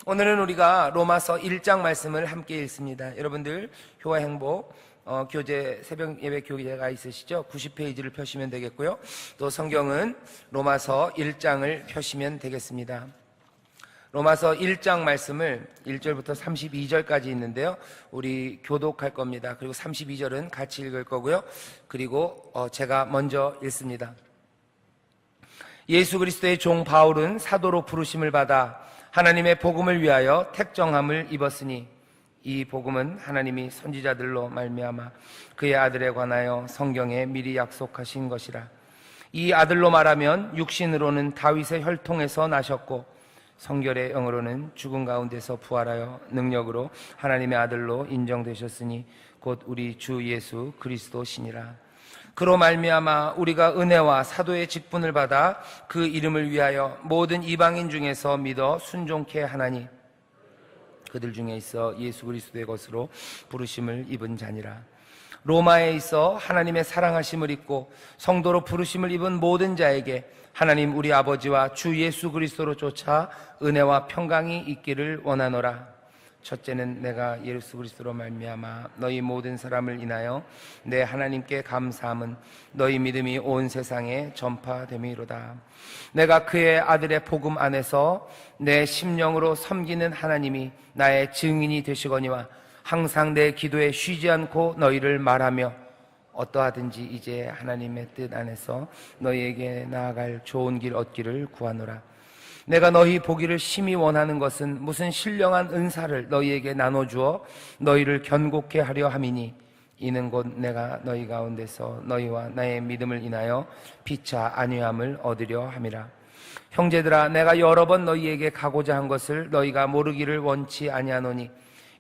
오늘은 우리가 로마서 1장 말씀을 함께 읽습니다. 여러분들 효화행복 교재 새벽 예배 교재가 있으시죠? 90페이지를 펴시면 되겠고요. 또 성경은 로마서 1장을 펴시면 되겠습니다. 로마서 1장 말씀을 1절부터 32절까지 있는데요. 우리 교독할 겁니다. 그리고 32절은 같이 읽을 거고요. 그리고 제가 먼저 읽습니다. 예수 그리스도의 종 바울은 사도로 부르심을 받아 하나님의 복음을 위하여 택정함을 입었으니 이 복음은 하나님이 선지자들로 말미암아 그의 아들에 관하여 성경에 미리 약속하신 것이라. 이 아들로 말하면 육신으로는 다윗의 혈통에서 나셨고 성결의 영으로는 죽은 가운데서 부활하여 능력으로 하나님의 아들로 인정되셨으니 곧 우리 주 예수 그리스도시니라. 그로 말미암아 우리가 은혜와 사도의 직분을 받아 그 이름을 위하여 모든 이방인 중에서 믿어 순종케 하나니 그들 중에 있어 예수 그리스도의 것으로 부르심을 입은 자니라. 로마에 있어 하나님의 사랑하심을 입고 성도로 부르심을 입은 모든 자에게 하나님 우리 아버지와 주 예수 그리스도로 쫓아 은혜와 평강이 있기를 원하노라. 첫째는 내가 예수 그리스도로 말미암아 너희 모든 사람을 인하여 내 하나님께 감사함은 너희 믿음이 온 세상에 전파됨이로다. 내가 그의 아들의 복음 안에서 내 심령으로 섬기는 하나님이 나의 증인이 되시거니와 항상 내 기도에 쉬지 않고 너희를 말하며 어떠하든지 이제 하나님의 뜻 안에서 너희에게 나아갈 좋은 길 얻기를 구하노라. 내가 너희 보기를 심히 원하는 것은 무슨 신령한 은사를 너희에게 나눠주어 너희를 견고케 하려 함이니 이는 곧 내가 너희 가운데서 너희와 나의 믿음을 인하여 피차 안위함을 얻으려 함이라. 형제들아, 내가 여러 번 너희에게 가고자 한 것을 너희가 모르기를 원치 아니하노니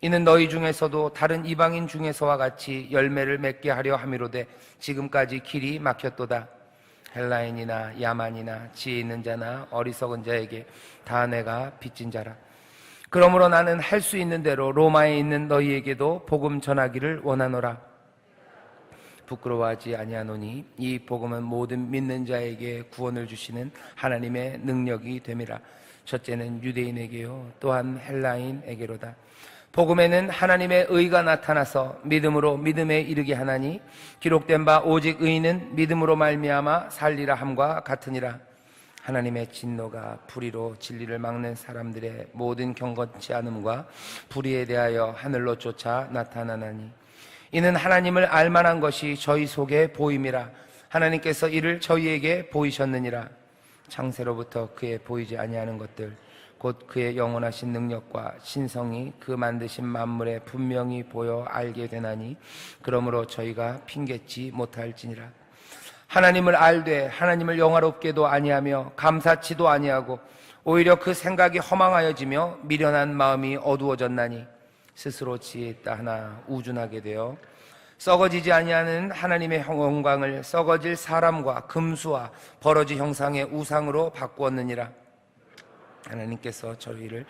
이는 너희 중에서도 다른 이방인 중에서와 같이 열매를 맺게 하려 함이로되 지금까지 길이 막혔도다. 헬라인이나 야만이나 지혜 있는 자나 어리석은 자에게 다 내가 빚진 자라. 그러므로 나는 할 수 있는 대로 로마에 있는 너희에게도 복음 전하기를 원하노라. 부끄러워하지 아니하노니 이 복음은 모든 믿는 자에게 구원을 주시는 하나님의 능력이 됨이라. 첫째는 유대인에게요 또한 헬라인에게로다. 복음에는 하나님의 의가 나타나서 믿음으로 믿음에 이르게 하나니 기록된 바 오직 의인은 믿음으로 말미암아 살리라 함과 같으니라. 하나님의 진노가 불의로 진리를 막는 사람들의 모든 경건치 않음과 불의에 대하여 하늘로 쫓아 나타나나니 이는 하나님을 알만한 것이 저희 속에 보임이라. 하나님께서 이를 저희에게 보이셨느니라. 창세로부터 그의 보이지 아니하는 것들 곧 그의 영원하신 능력과 신성이 그 만드신 만물에 분명히 보여 알게 되나니 그러므로 저희가 핑계치 못할지니라. 하나님을 알되 하나님을 영화롭게도 아니하며 감사치도 아니하고 오히려 그 생각이 허망하여지며 미련한 마음이 어두워졌나니 스스로 지혜 있다 하나 우준하게 되어 썩어지지 아니하는 하나님의 영광을 썩어질 사람과 금수와 버러지 형상의 우상으로 바꾸었느니라. 하나님께서 저희를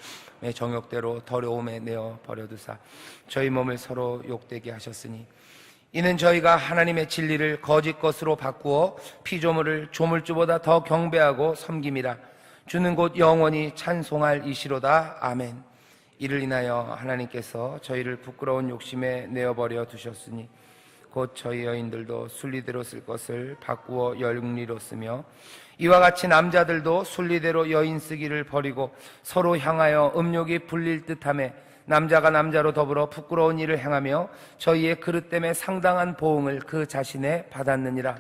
정욕대로 더러움에 내어 버려두사 저희 몸을 서로 욕되게 하셨으니 이는 저희가 하나님의 진리를 거짓 것으로 바꾸어 피조물을 조물주보다 더 경배하고 섬김이라. 주는 곧 영원히 찬송할 이시로다. 아멘. 이를 인하여 하나님께서 저희를 부끄러운 욕심에 내어버려 두셨으니 곧 저희 여인들도 순리대로 쓸 것을 바꾸어 영리로 쓰며 이와 같이 남자들도 순리대로 여인 쓰기를 버리고 서로 향하여 음욕이 불릴 듯하며 남자가 남자로 더불어 부끄러운 일을 행하며 저희의 그릇됨에 상당한 보응을 그 자신에 받았느니라.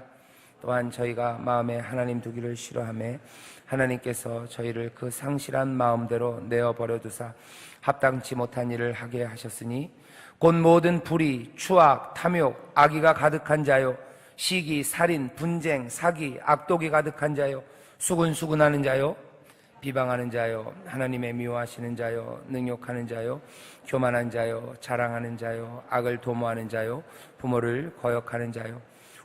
또한 저희가 마음에 하나님 두기를 싫어하며 하나님께서 저희를 그 상실한 마음대로 내어버려 두사 합당치 못한 일을 하게 하셨으니 곧 모든 불의, 추악, 탐욕, 악의가 가득한 자요 시기, 살인, 분쟁, 사기, 악독이 가득한 자요 수근수근하는 자요 비방하는 자요 하나님의 미워하시는 자요 능욕하는 자요 교만한 자요 자랑하는 자요 악을 도모하는 자요 부모를 거역하는 자요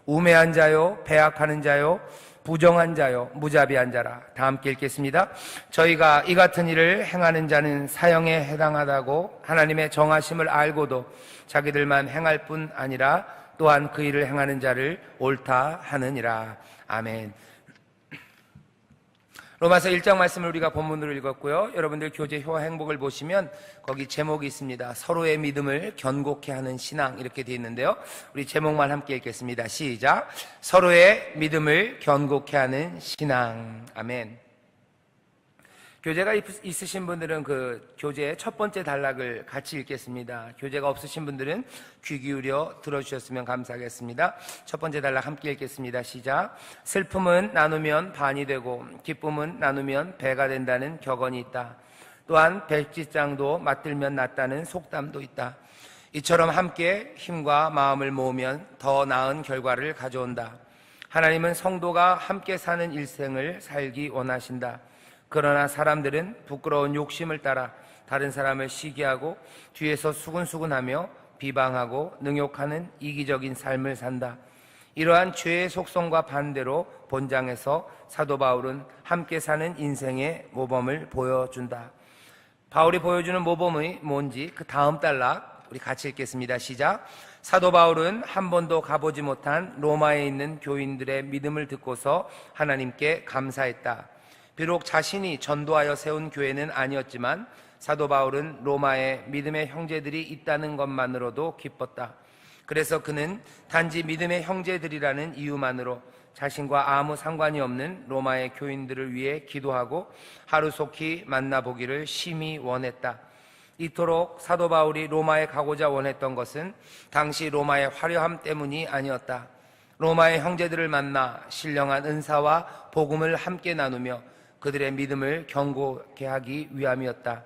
우매한 자요 배악하는 자요 부정한 자요 무자비한 자라. 다 함께 읽겠습니다. 저희가 이 같은 일을 행하는 자는 사형에 해당하다고 하나님의 정하심을 알고도 자기들만 행할 뿐 아니라 또한 그 일을 행하는 자를 옳다 하느니라. 아멘. 로마서 1장 말씀을 우리가 본문으로 읽었고요. 여러분들 교재 효와 행복을 보시면 거기 제목이 있습니다. 서로의 믿음을 견고케 하는 신앙, 이렇게 되어 있는데요. 우리 제목만 함께 읽겠습니다. 시작. 서로의 믿음을 견고케 하는 신앙. 아멘. 교재가 있으신 분들은 그 교재의 첫 번째 단락을 같이 읽겠습니다. 교재가 없으신 분들은 귀 기울여 들어주셨으면 감사하겠습니다. 첫 번째 단락 함께 읽겠습니다. 시작. 슬픔은 나누면 반이 되고 기쁨은 나누면 배가 된다는 격언이 있다. 또한 백지장도 맞들면 낫다는 속담도 있다. 이처럼 함께 힘과 마음을 모으면 더 나은 결과를 가져온다. 하나님은 성도가 함께 사는 일생을 살기 원하신다. 그러나 사람들은 부끄러운 욕심을 따라 다른 사람을 시기하고 뒤에서 수근수근하며 비방하고 능욕하는 이기적인 삶을 산다. 이러한 죄의 속성과 반대로 본장에서 사도 바울은 함께 사는 인생의 모범을 보여준다. 바울이 보여주는 모범이 뭔지 그 다음 단락 우리 같이 읽겠습니다. 시작. 사도 바울은 한 번도 가보지 못한 로마에 있는 교인들의 믿음을 듣고서 하나님께 감사했다. 비록 자신이 전도하여 세운 교회는 아니었지만 사도 바울은 로마에 믿음의 형제들이 있다는 것만으로도 기뻤다. 그래서 그는 단지 믿음의 형제들이라는 이유만으로 자신과 아무 상관이 없는 로마의 교인들을 위해 기도하고 하루속히 만나보기를 심히 원했다. 이토록 사도 바울이 로마에 가고자 원했던 것은 당시 로마의 화려함 때문이 아니었다. 로마의 형제들을 만나 신령한 은사와 복음을 함께 나누며 그들의 믿음을 견고케 하기 위함이었다.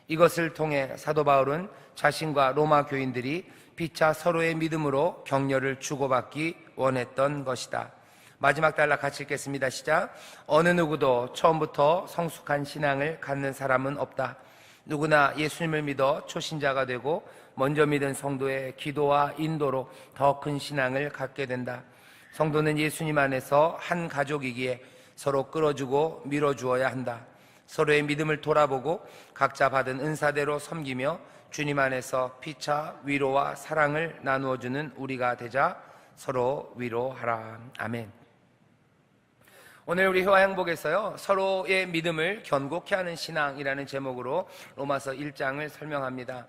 이것을 통해 사도 바울은 자신과 로마 교인들이 피차 서로의 믿음으로 격려를 주고받기 원했던 것이다. 마지막 단락 같이 읽겠습니다. 시작. 어느 누구도 처음부터 성숙한 신앙을 갖는 사람은 없다. 누구나 예수님을 믿어 초신자가 되고 먼저 믿은 성도의 기도와 인도로 더 큰 신앙을 갖게 된다. 성도는 예수님 안에서 한 가족이기에 서로 끌어주고 밀어주어야 한다. 서로의 믿음을 돌아보고 각자 받은 은사대로 섬기며 주님 안에서 피차 위로와 사랑을 나누어주는 우리가 되자 서로 위로하라. 아멘. 오늘 우리 효와 행복에서요, 서로의 믿음을 견고케 하는 신앙이라는 제목으로 로마서 1장을 설명합니다.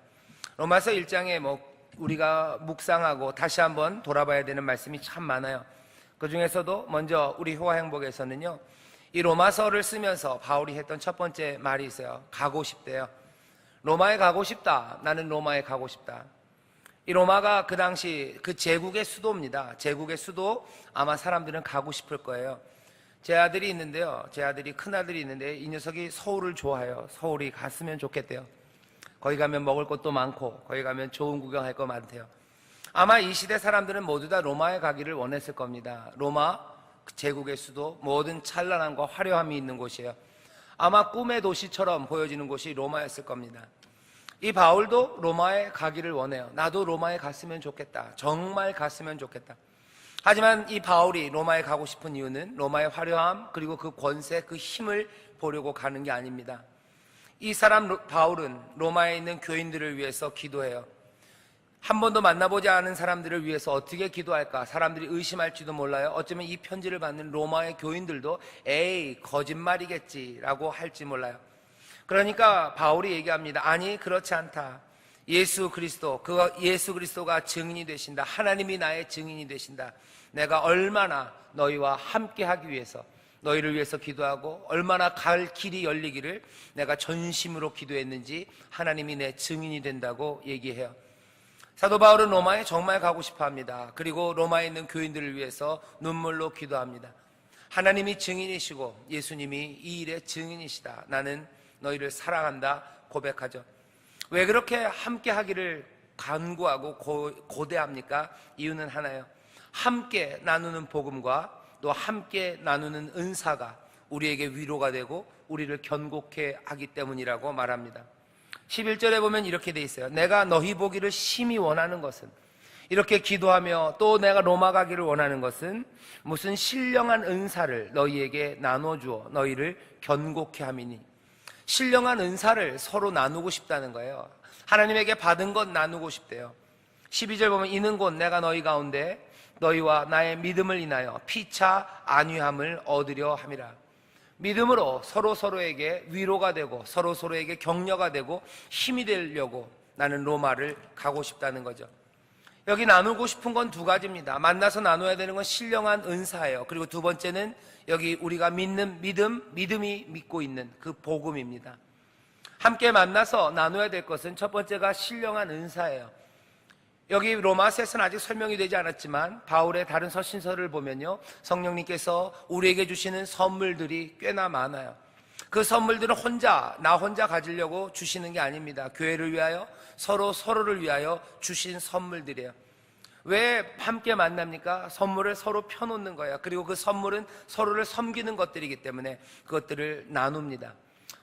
로마서 1장에 우리가 묵상하고 다시 한번 돌아봐야 되는 말씀이 참 많아요. 그 중에서도 먼저 우리 효와 행복에서는요, 이 로마서를 쓰면서 바울이 했던 첫 번째 말이 있어요. 가고 싶대요. 로마에 가고 싶다. 나는 로마에 가고 싶다. 이 로마가 그 당시 그 제국의 수도입니다. 제국의 수도. 아마 사람들은 가고 싶을 거예요. 제 아들이 있는데요, 제 아들이 큰아들이 있는데 이 녀석이 서울을 좋아해요. 서울이 갔으면 좋겠대요. 거기 가면 먹을 것도 많고 거기 가면 좋은 구경할 거 많대요. 아마 이 시대 사람들은 모두 다 로마에 가기를 원했을 겁니다. 로마 제국의 수도, 모든 찬란함과 화려함이 있는 곳이에요. 아마 꿈의 도시처럼 보여지는 곳이 로마였을 겁니다. 이 바울도 로마에 가기를 원해요. 나도 로마에 갔으면 좋겠다. 정말 갔으면 좋겠다. 하지만 이 바울이 로마에 가고 싶은 이유는 로마의 화려함 그리고 그 권세, 그 힘을 보려고 가는 게 아닙니다. 이 사람 바울은 로마에 있는 교인들을 위해서 기도해요. 한 번도 만나보지 않은 사람들을 위해서 어떻게 기도할까? 사람들이 의심할지도 몰라요. 어쩌면 이 편지를 받는 로마의 교인들도 에이 거짓말이겠지라고 할지 몰라요. 그러니까 바울이 얘기합니다. 아니 그렇지 않다. 예수 그리스도가 증인이 되신다. 하나님이 나의 증인이 되신다. 내가 얼마나 너희와 함께 하기 위해서, 너희를 위해서 기도하고 얼마나 갈 길이 열리기를 내가 전심으로 기도했는지 하나님이 내 증인이 된다고 얘기해요. 사도 바울은 로마에 정말 가고 싶어 합니다. 그리고 로마에 있는 교인들을 위해서 눈물로 기도합니다. 하나님이 증인이시고 예수님이 이 일의 증인이시다. 나는 너희를 사랑한다 고백하죠. 왜 그렇게 함께 하기를 간구하고 고대합니까? 이유는 하나예요. 함께 나누는 복음과 또 함께 나누는 은사가 우리에게 위로가 되고 우리를 견고케 하기 때문이라고 말합니다. 11절에 보면 이렇게 돼 있어요. 내가 너희 보기를 심히 원하는 것은, 이렇게 기도하며 또 내가 로마 가기를 원하는 것은 무슨 신령한 은사를 너희에게 나눠주어 너희를 견고케 함이니. 신령한 은사를 서로 나누고 싶다는 거예요. 하나님에게 받은 것 나누고 싶대요. 12절 보면 이는 곧 내가 너희 가운데 너희와 나의 믿음을 인하여 피차 안위함을 얻으려 함이라. 믿음으로 서로에게 위로가 되고 서로에게 격려가 되고 힘이 되려고 나는 로마를 가고 싶다는 거죠. 여기 나누고 싶은 건 두 가지입니다. 만나서 나눠야 되는 건 신령한 은사예요. 그리고 두 번째는 여기 우리가 믿는 믿음이 믿고 있는 그 복음입니다. 함께 만나서 나눠야 될 것은 첫 번째가 신령한 은사예요. 여기 로마서에서는 아직 설명이 되지 않았지만 바울의 다른 서신서를 보면요, 성령님께서 우리에게 주시는 선물들이 꽤나 많아요. 그 선물들은 나 혼자 가지려고 주시는 게 아닙니다. 교회를 위하여, 서로를 위하여 주신 선물들이에요. 왜 함께 만납니까? 선물을 서로 펴놓는 거예요. 그리고 그 선물은 서로를 섬기는 것들이기 때문에 그것들을 나눕니다.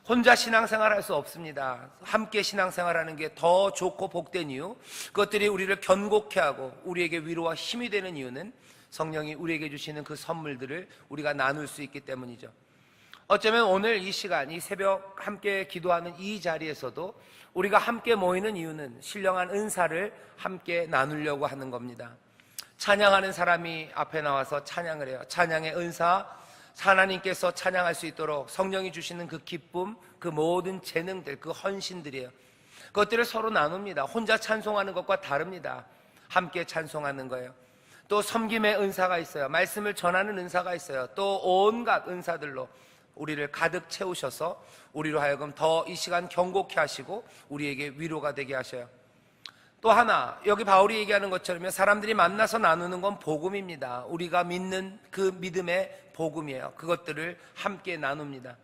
혼자 신앙생활 할 수 없습니다. 함께 신앙생활하는 게 더 좋고 복된 이유, 그것들이 우리를 견고케 하고 우리에게 위로와 힘이 되는 이유는 성령이 우리에게 주시는 그 선물들을 우리가 나눌 수 있기 때문이죠. 어쩌면 오늘 이 시간, 이 새벽 함께 기도하는 이 자리에서도 우리가 함께 모이는 이유는 신령한 은사를 함께 나누려고 하는 겁니다. 찬양하는 사람이 앞에 나와서 찬양을 해요. 찬양의 은사, 하나님께서 찬양할 수 있도록 성령이 주시는 그 기쁨, 그 모든 재능들, 그 헌신들이에요. 그것들을 서로 나눕니다. 혼자 찬송하는 것과 다릅니다. 함께 찬송하는 거예요. 또 섬김의 은사가 있어요. 말씀을 전하는 은사가 있어요. 또 온갖 은사들로 우리를 가득 채우셔서 우리로 하여금 더 이 시간 경고케 하시고 우리에게 위로가 되게 하셔요. 또 하나, 여기 바울이 얘기하는 것처럼 사람들이 만나서 나누는 건 복음입니다. 우리가 믿는 그 믿음의 복음이에요. 그것들을 함께 나눕니다.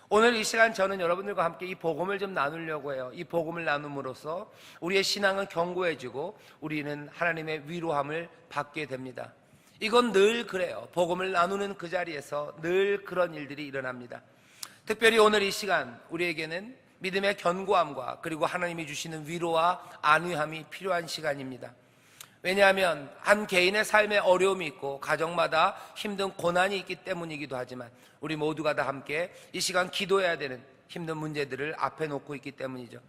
오늘 이 시간 저는 여러분들과 함께 이 복음을 좀 나누려고 해요. 이 복음을 나눔으로써 우리의 신앙은 견고해지고 우리는 하나님의 위로함을 받게 됩니다. 이건 늘 그래요. 복음을 나누는 그 자리에서 늘 그런 일들이 일어납니다. 특별히 오늘 이 시간 우리에게는 믿음의 견고함과 그리고 하나님이 주시는 위로와 안위함이 필요한 시간입니다. 왜냐하면 한 개인의 삶에 어려움이 있고 가정마다 힘든 고난이 있기 때문이기도 하지만 우리 모두가 다 함께 이 시간 기도해야 되는 힘든 문제들을 앞에 놓고 있기 때문이죠.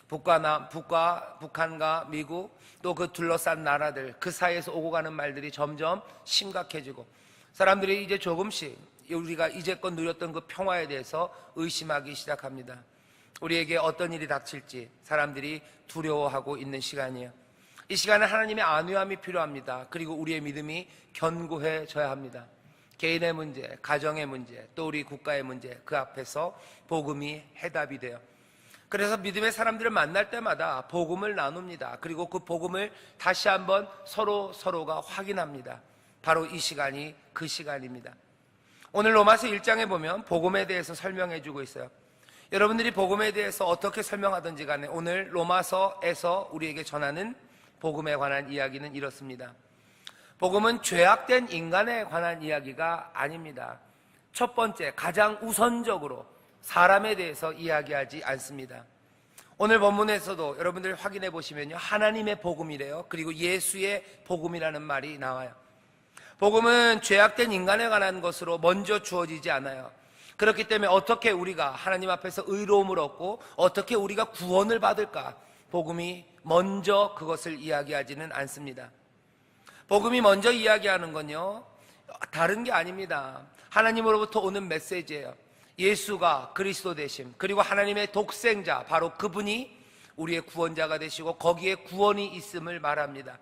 북한과 미국 또 그 둘러싼 나라들, 그 사이에서 오고 가는 말들이 점점 심각해지고 사람들이 이제 조금씩 우리가 이제껏 누렸던 그 평화에 대해서 의심하기 시작합니다. 우리에게 어떤 일이 닥칠지 사람들이 두려워하고 있는 시간이에요. 이 시간에 하나님의 안위함이 필요합니다. 그리고 우리의 믿음이 견고해져야 합니다. 개인의 문제, 가정의 문제, 또 우리 국가의 문제, 그 앞에서 복음이 해답이 돼요. 그래서 믿음의 사람들을 만날 때마다 복음을 나눕니다. 그리고 그 복음을 다시 한번 서로가 확인합니다. 바로 이 시간이 그 시간입니다. 오늘 로마서 1장에 보면 복음에 대해서 설명해 주고 있어요. 여러분들이 복음에 대해서 어떻게 설명하든지 간에 오늘 로마서에서 우리에게 전하는 복음에 관한 이야기는 이렇습니다. 복음은 죄악된 인간에 관한 이야기가 아닙니다. 첫 번째, 가장 우선적으로 사람에 대해서 이야기하지 않습니다. 오늘 본문에서도 여러분들 확인해 보시면요, 하나님의 복음이래요. 그리고 예수의 복음이라는 말이 나와요. 복음은 죄악된 인간에 관한 것으로 먼저 주어지지 않아요. 그렇기 때문에 어떻게 우리가 하나님 앞에서 의로움을 얻고 어떻게 우리가 구원을 받을까, 복음이 먼저 그것을 이야기하지는 않습니다. 복음이 먼저 이야기하는 건요, 다른 게 아닙니다. 하나님으로부터 오는 메시지예요. 예수가 그리스도 되심, 그리고 하나님의 독생자, 바로 그분이 우리의 구원자가 되시고 거기에 구원이 있음을 말합니다.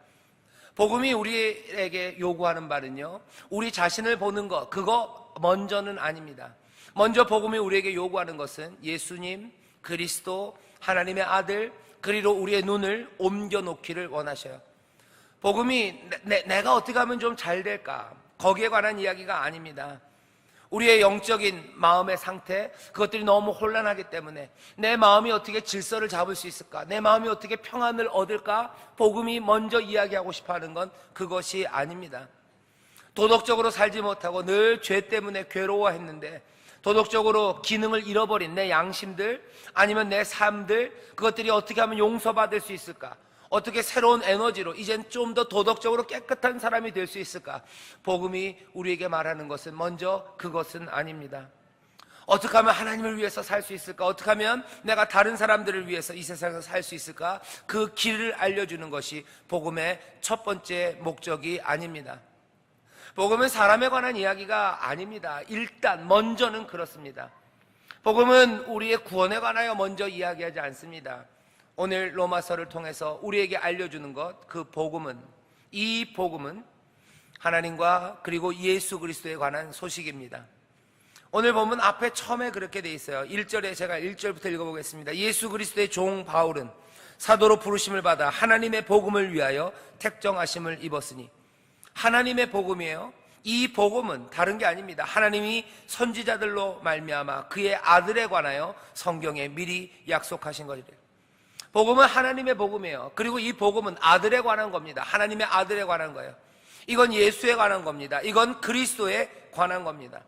복음이 우리에게 요구하는 바는요, 우리 자신을 보는 것, 그거 먼저는 아닙니다. 먼저 복음이 우리에게 요구하는 것은 예수님, 그리스도, 하나님의 아들, 그리로 우리의 눈을 옮겨놓기를 원하셔요. 복음이 내가 어떻게 하면 좀 잘 될까, 거기에 관한 이야기가 아닙니다. 우리의 영적인 마음의 상태, 그것들이 너무 혼란하기 때문에 내 마음이 어떻게 질서를 잡을 수 있을까, 내 마음이 어떻게 평안을 얻을까, 복음이 먼저 이야기하고 싶어하는 건 그것이 아닙니다. 도덕적으로 살지 못하고 늘 죄 때문에 괴로워했는데 도덕적으로 기능을 잃어버린 내 양심들, 아니면 내 삶들, 그것들이 어떻게 하면 용서받을 수 있을까, 어떻게 새로운 에너지로 이젠 좀 더 도덕적으로 깨끗한 사람이 될 수 있을까, 복음이 우리에게 말하는 것은 먼저 그것은 아닙니다. 어떻게 하면 하나님을 위해서 살 수 있을까, 어떻게 하면 내가 다른 사람들을 위해서 이 세상에서 살 수 있을까, 그 길을 알려주는 것이 복음의 첫 번째 목적이 아닙니다. 복음은 사람에 관한 이야기가 아닙니다. 일단 먼저는 그렇습니다. 복음은 우리의 구원에 관하여 먼저 이야기하지 않습니다. 오늘 로마서를 통해서 우리에게 알려주는 것, 그 복음은, 이 복음은 하나님과 그리고 예수 그리스도에 관한 소식입니다. 오늘 보면 앞에 처음에 그렇게 돼 있어요. 1절에 제가 1절부터 읽어보겠습니다. 예수 그리스도의 종 바울은 사도로 부르심을 받아 하나님의 복음을 위하여 택정하심을 입었으니, 하나님의 복음이에요. 이 복음은 다른 게 아닙니다. 하나님이 선지자들로 말미암아 그의 아들에 관하여 성경에 미리 약속하신 것이래요. 복음은 하나님의 복음이에요. 그리고 이 복음은 아들에 관한 겁니다. 하나님의 아들에 관한 거예요. 이건 예수에 관한 겁니다. 이건 그리스도에 관한 겁니다.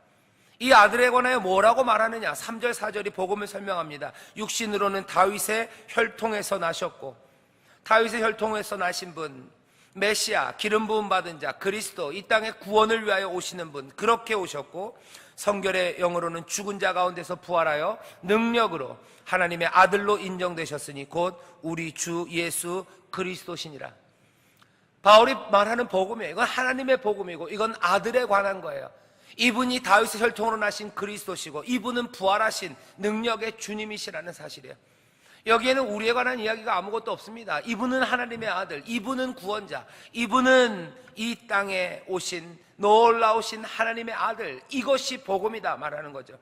이 아들에 관하여 뭐라고 말하느냐? 3절 4절이 복음을 설명합니다. 육신으로는 다윗의 혈통에서 나셨고, 다윗의 혈통에서 나신 분, 메시아, 기름 부음 받은 자, 그리스도, 이 땅에 구원을 위하여 오시는 분, 그렇게 오셨고, 성결의 영으로는 죽은 자 가운데서 부활하여 능력으로 하나님의 아들로 인정되셨으니 곧 우리 주 예수 그리스도시니라. 바울이 말하는 복음이에요. 이건 하나님의 복음이고 이건 아들에 관한 거예요. 이분이 다윗의 혈통으로 나신 그리스도시고 이분은 부활하신 능력의 주님이시라는 사실이에요. 여기에는 우리에 관한 이야기가 아무것도 없습니다. 이분은 하나님의 아들, 이분은 구원자, 이분은 이 땅에 오신 놀라우신 하나님의 아들, 이것이 복음이다 말하는 거죠.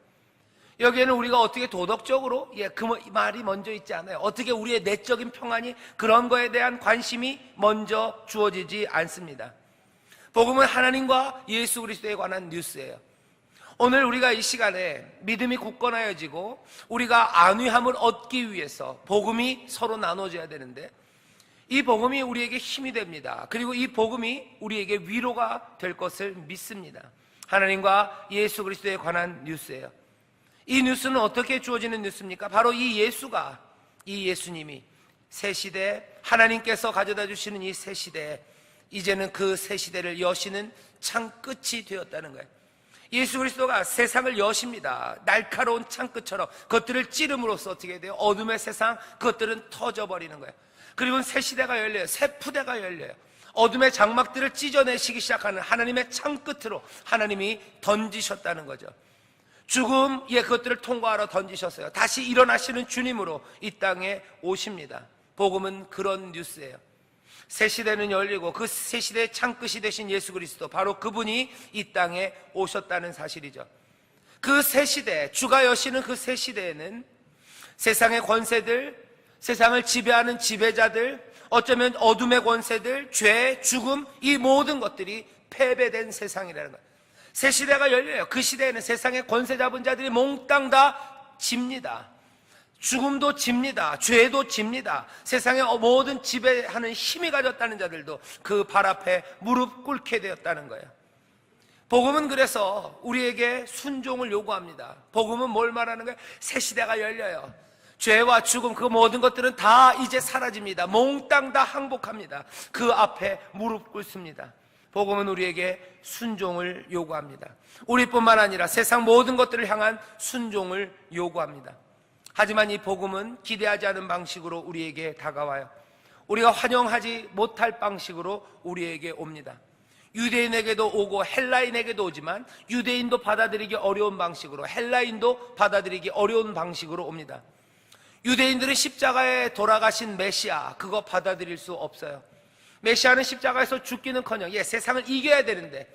여기에는 우리가 어떻게 도덕적으로 그 말이 먼저 있지 않아요. 어떻게 우리의 내적인 평안이 그런 거에 대한 관심이 먼저 주어지지 않습니다. 복음은 하나님과 예수 그리스도에 관한 뉴스예요. 오늘 우리가 이 시간에 믿음이 굳건하여지고 우리가 안위함을 얻기 위해서 복음이 서로 나눠져야 되는데, 이 복음이 우리에게 힘이 됩니다. 그리고 이 복음이 우리에게 위로가 될 것을 믿습니다. 하나님과 예수 그리스도에 관한 뉴스예요. 이 뉴스는 어떻게 주어지는 뉴스입니까? 바로 이 예수가, 이 예수님이 새 시대, 하나님께서 가져다 주시는 이 새 시대에 이제는 그 새 시대를 여시는 창끝이 되었다는 거예요. 예수 그리스도가 세상을 여십니다. 날카로운 창끝처럼 그것들을 찌름으로써 어떻게 돼요? 어둠의 세상, 그것들은 터져버리는 거예요. 그리고 새 시대가 열려요. 새 푸대가 열려요. 어둠의 장막들을 찢어내시기 시작하는 하나님의 창끝으로 하나님이 던지셨다는 거죠. 죽음, 그것들을 통과하러 던지셨어요. 다시 일어나시는 주님으로 이 땅에 오십니다. 복음은 그런 뉴스예요. 새 시대는 열리고 그 새 시대의 창끝이 되신 예수 그리스도, 바로 그분이 이 땅에 오셨다는 사실이죠. 그 새 시대, 주가 여시는 그 새 시대에는 세상의 권세들, 세상을 지배하는 지배자들, 어쩌면 어둠의 권세들, 죄, 죽음, 이 모든 것들이 패배된 세상이라는 거예요. 새 시대가 열려요. 그 시대에는 세상의 권세 잡은 자들이 몽땅 다 집니다. 죽음도 집니다. 죄도 집니다. 세상의 모든 지배하는 힘이 가졌다는 자들도 그 발 앞에 무릎 꿇게 되었다는 거예요. 복음은 그래서 우리에게 순종을 요구합니다. 복음은 뭘 말하는 거예요? 새 시대가 열려요. 죄와 죽음, 그 모든 것들은 다 이제 사라집니다. 몽땅 다 항복합니다. 그 앞에 무릎 꿇습니다. 복음은 우리에게 순종을 요구합니다. 우리뿐만 아니라 세상 모든 것들을 향한 순종을 요구합니다. 하지만 이 복음은 기대하지 않은 방식으로 우리에게 다가와요. 우리가 환영하지 못할 방식으로 우리에게 옵니다. 유대인에게도 오고 헬라인에게도 오지만 유대인도 받아들이기 어려운 방식으로, 헬라인도 받아들이기 어려운 방식으로 옵니다. 유대인들은 십자가에 돌아가신 메시아, 그거 받아들일 수 없어요. 메시아는 십자가에서 죽기는커녕 세상을 이겨야 되는데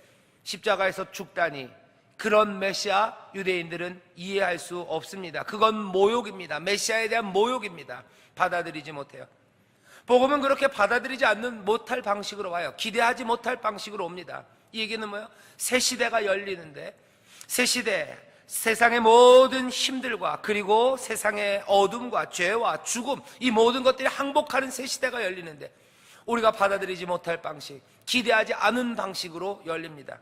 십자가에서 죽다니, 그런 메시아 유대인들은 이해할 수 없습니다. 그건 모욕입니다. 메시아에 대한 모욕입니다. 받아들이지 못해요. 복음은 그렇게 받아들이지 못할 방식으로 와요. 기대하지 못할 방식으로 옵니다. 이 얘기는 뭐예요? 새 시대가 열리는데, 새 시대, 세상의 모든 힘들과 그리고 세상의 어둠과 죄와 죽음, 이 모든 것들이 항복하는 새 시대가 열리는데 우리가 받아들이지 못할 방식, 기대하지 않은 방식으로 열립니다.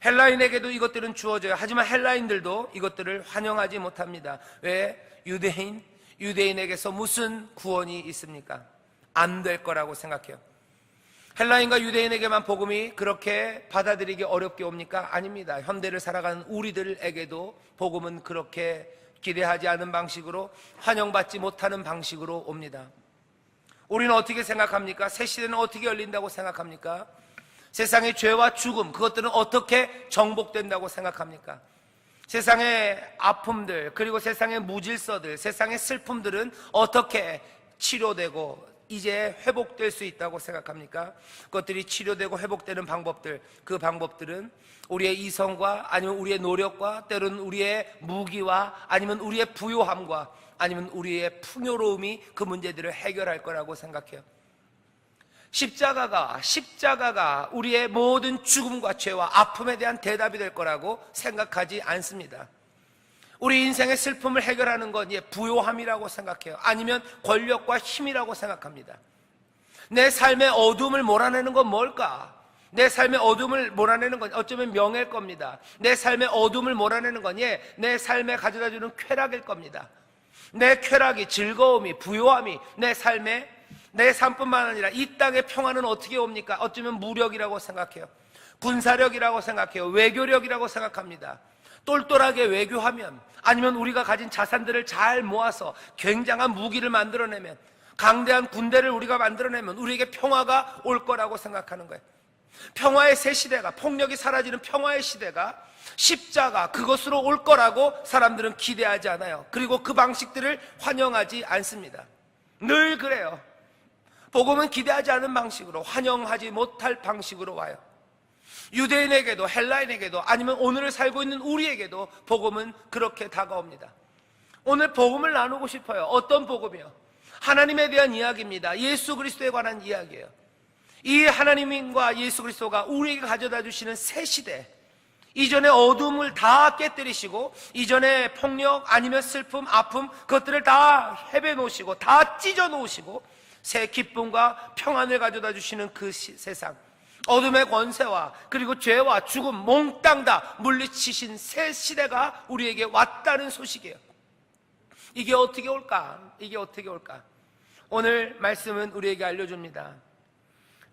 헬라인에게도 이것들은 주어져요. 하지만 헬라인들도 이것들을 환영하지 못합니다. 왜? 유대인에게서 무슨 구원이 있습니까? 안 될 거라고 생각해요. 헬라인과 유대인에게만 복음이 그렇게 받아들이기 어렵게 옵니까? 아닙니다. 현대를 살아가는 우리들에게도 복음은 그렇게 기대하지 않은 방식으로, 환영받지 못하는 방식으로 옵니다. 우리는 어떻게 생각합니까? 새 시대는 어떻게 열린다고 생각합니까? 세상의 죄와 죽음, 그것들은 어떻게 정복된다고 생각합니까? 세상의 아픔들, 그리고 세상의 무질서들, 세상의 슬픔들은 어떻게 치료되고 이제 회복될 수 있다고 생각합니까? 그것들이 치료되고 회복되는 방법들, 그 방법들은 우리의 이성과 아니면 우리의 노력과 때로는 우리의 무기와 아니면 우리의 부요함과 아니면 우리의 풍요로움이 그 문제들을 해결할 거라고 생각해요. 십자가가 우리의 모든 죽음과 죄와 아픔에 대한 대답이 될 거라고 생각하지 않습니다. 우리 인생의 슬픔을 해결하는 건 부요함이라고 생각해요. 아니면 권력과 힘이라고 생각합니다. 내 삶의 어둠을 몰아내는 건 뭘까? 내 삶의 어둠을 몰아내는 건 어쩌면 명예일 겁니다. 내 삶의 어둠을 몰아내는 건 내 삶에 가져다주는 쾌락일 겁니다. 내 쾌락이, 즐거움이, 부요함이 내 삶뿐만 아니라 이 땅의 평화는 어떻게 옵니까? 어쩌면 무력이라고 생각해요. 군사력이라고 생각해요. 외교력이라고 생각합니다. 똘똘하게 외교하면, 아니면 우리가 가진 자산들을 잘 모아서 굉장한 무기를 만들어내면, 강대한 군대를 우리가 만들어내면 우리에게 평화가 올 거라고 생각하는 거예요. 평화의 새 시대가, 폭력이 사라지는 평화의 시대가 십자가, 그것으로 올 거라고 사람들은 기대하지 않아요. 그리고 그 방식들을 환영하지 않습니다. 늘 그래요. 복음은 기대하지 않은 방식으로, 환영하지 못할 방식으로 와요. 유대인에게도 헬라인에게도 아니면 오늘을 살고 있는 우리에게도 복음은 그렇게 다가옵니다. 오늘 복음을 나누고 싶어요. 어떤 복음이요? 하나님에 대한 이야기입니다. 예수 그리스도에 관한 이야기예요. 이 하나님과 예수 그리스도가 우리에게 가져다 주시는 새 시대, 이전의 어둠을 다 깨뜨리시고 이전의 폭력 아니면 슬픔, 아픔, 그것들을 다 헤매 놓으시고 다 찢어 놓으시고 새 기쁨과 평안을 가져다 주시는 그 세상, 어둠의 권세와 그리고 죄와 죽음 몽땅 다 물리치신 새 시대가 우리에게 왔다는 소식이에요. 이게 어떻게 올까? 오늘 말씀은 우리에게 알려줍니다.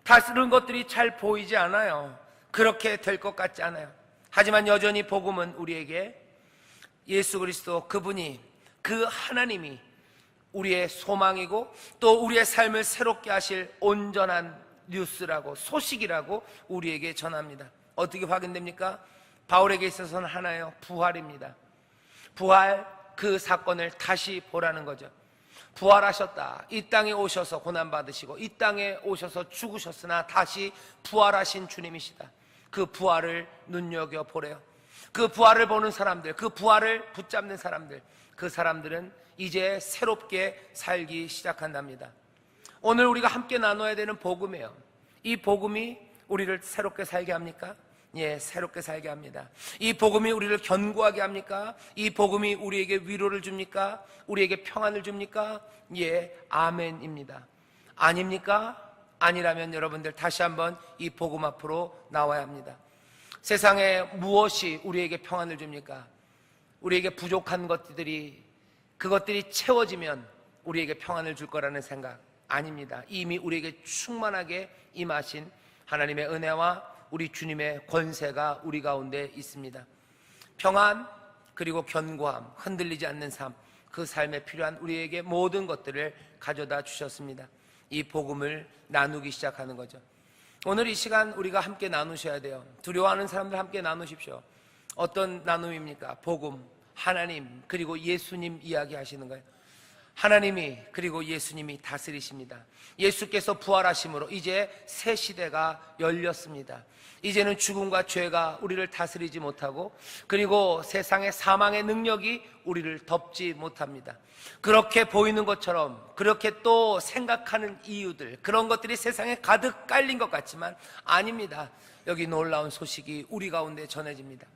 다른 것들이 잘 보이지 않아요. 그렇게 될 것 같지 않아요. 하지만 여전히 복음은 우리에게 예수 그리스도, 그분이, 그 하나님이 우리의 소망이고 또 우리의 삶을 새롭게 하실 온전한 뉴스라고, 소식이라고 우리에게 전합니다. 어떻게 확인됩니까? 바울에게 있어서는 하나예요. 부활입니다. 부활, 그 사건을 다시 보라는 거죠. 부활하셨다. 이 땅에 오셔서 고난받으시고 이 땅에 오셔서 죽으셨으나 다시 부활하신 주님이시다. 그 부활을 눈여겨보래요. 그 부활을 보는 사람들, 그 부활을 붙잡는 사람들, 그 사람들은 이제 새롭게 살기 시작한답니다. 오늘 우리가 함께 나눠야 되는 복음이에요. 이 복음이 우리를 새롭게 살게 합니까? 예, 새롭게 살게 합니다. 이 복음이 우리를 견고하게 합니까? 이 복음이 우리에게 위로를 줍니까? 우리에게 평안을 줍니까? 예, 아멘입니다. 아닙니까? 아니라면 여러분들 다시 한번 이 복음 앞으로 나와야 합니다. 세상에 무엇이 우리에게 평안을 줍니까? 우리에게 부족한 그것들이 채워지면 우리에게 평안을 줄 거라는 생각 아닙니다. 이미 우리에게 충만하게 임하신 하나님의 은혜와 우리 주님의 권세가 우리 가운데 있습니다. 평안, 그리고 견고함, 흔들리지 않는 삶, 그 삶에 필요한 우리에게 모든 것들을 가져다 주셨습니다. 이 복음을 나누기 시작하는 거죠. 오늘 이 시간 우리가 함께 나누셔야 돼요. 두려워하는 사람들 함께 나누십시오. 어떤 나눔입니까? 복음, 하나님, 그리고 예수님 이야기 하시는 거예요. 하나님이, 그리고 예수님이 다스리십니다. 예수께서 부활하심으로 이제 새 시대가 열렸습니다. 이제는 죽음과 죄가 우리를 다스리지 못하고, 그리고 세상의 사망의 능력이 우리를 덮지 못합니다. 그렇게 보이는 것처럼, 그렇게 또 생각하는 이유들, 그런 것들이 세상에 가득 깔린 것 같지만 아닙니다. 여기 놀라운 소식이 우리 가운데 전해집니다.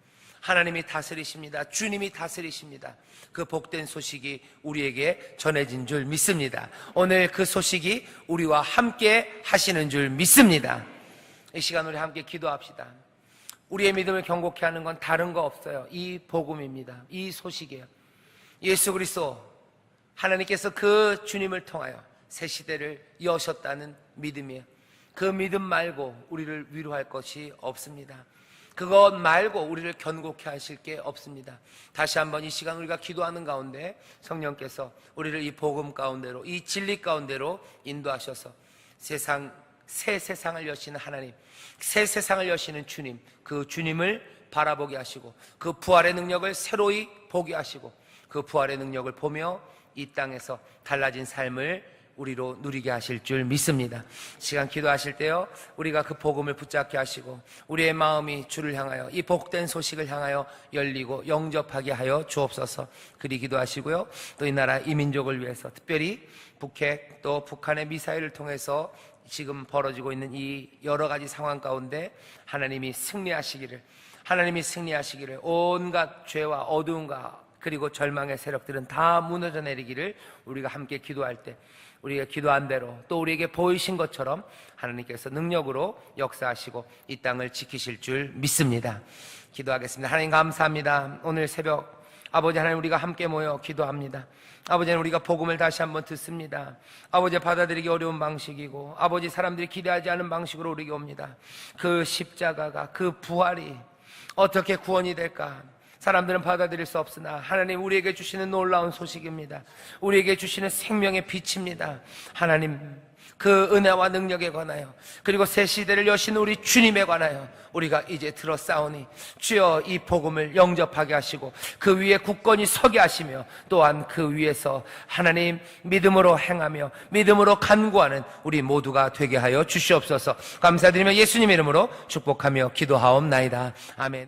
하나님이 다스리십니다. 주님이 다스리십니다. 그 복된 소식이 우리에게 전해진 줄 믿습니다. 오늘 그 소식이 우리와 함께 하시는 줄 믿습니다. 이 시간 우리 함께 기도합시다. 우리의 믿음을 경고케 하는 건 다른 거 없어요. 이 복음입니다. 이 소식이에요. 예수 그리스도, 하나님께서 그 주님을 통하여 새 시대를 여셨다는 믿음이에요. 그 믿음 말고 우리를 위로할 것이 없습니다. 그것 말고 우리를 견고케 하실 게 없습니다. 다시 한번 이 시간 우리가 기도하는 가운데 성령께서 우리를 이 복음 가운데로, 이 진리 가운데로 인도하셔서 세상 새 세상을 여시는 하나님, 새 세상을 여시는 주님, 그 주님을 바라보게 하시고 그 부활의 능력을 새로이 보게 하시고 그 부활의 능력을 보며 이 땅에서 달라진 삶을 우리로 누리게 하실 줄 믿습니다. 시간 기도하실 때요, 우리가 그 복음을 붙잡게 하시고 우리의 마음이 주를 향하여 이 복된 소식을 향하여 열리고 영접하게 하여 주옵소서. 그리 기도하시고요, 또 이 나라 이 민족을 위해서 특별히 북핵 또 북한의 미사일을 통해서 지금 벌어지고 있는 이 여러 가지 상황 가운데 하나님이 승리하시기를, 하나님이 승리하시기를, 온갖 죄와 어두움과 그리고 절망의 세력들은 다 무너져 내리기를 우리가 함께 기도할 때, 우리가 기도한 대로 또 우리에게 보이신 것처럼 하나님께서 능력으로 역사하시고 이 땅을 지키실 줄 믿습니다. 기도하겠습니다. 하나님 감사합니다. 오늘 새벽 아버지 하나님, 우리가 함께 모여 기도합니다. 아버지 하나님, 우리가 복음을 다시 한번 듣습니다. 아버지, 받아들이기 어려운 방식이고 아버지 사람들이 기대하지 않은 방식으로 우리에게 옵니다. 그 십자가가, 그 부활이 어떻게 구원이 될까? 사람들은 받아들일 수 없으나 하나님 우리에게 주시는 놀라운 소식입니다. 우리에게 주시는 생명의 빛입니다. 하나님, 그 은혜와 능력에 관하여 그리고 새 시대를 여신 우리 주님에 관하여 우리가 이제 들었사오니 주여 이 복음을 영접하게 하시고 그 위에 굳건히 서게 하시며 또한 그 위에서 하나님 믿음으로 행하며 믿음으로 간구하는 우리 모두가 되게 하여 주시옵소서. 감사드리며 예수님 이름으로 축복하며 기도하옵나이다. 아멘.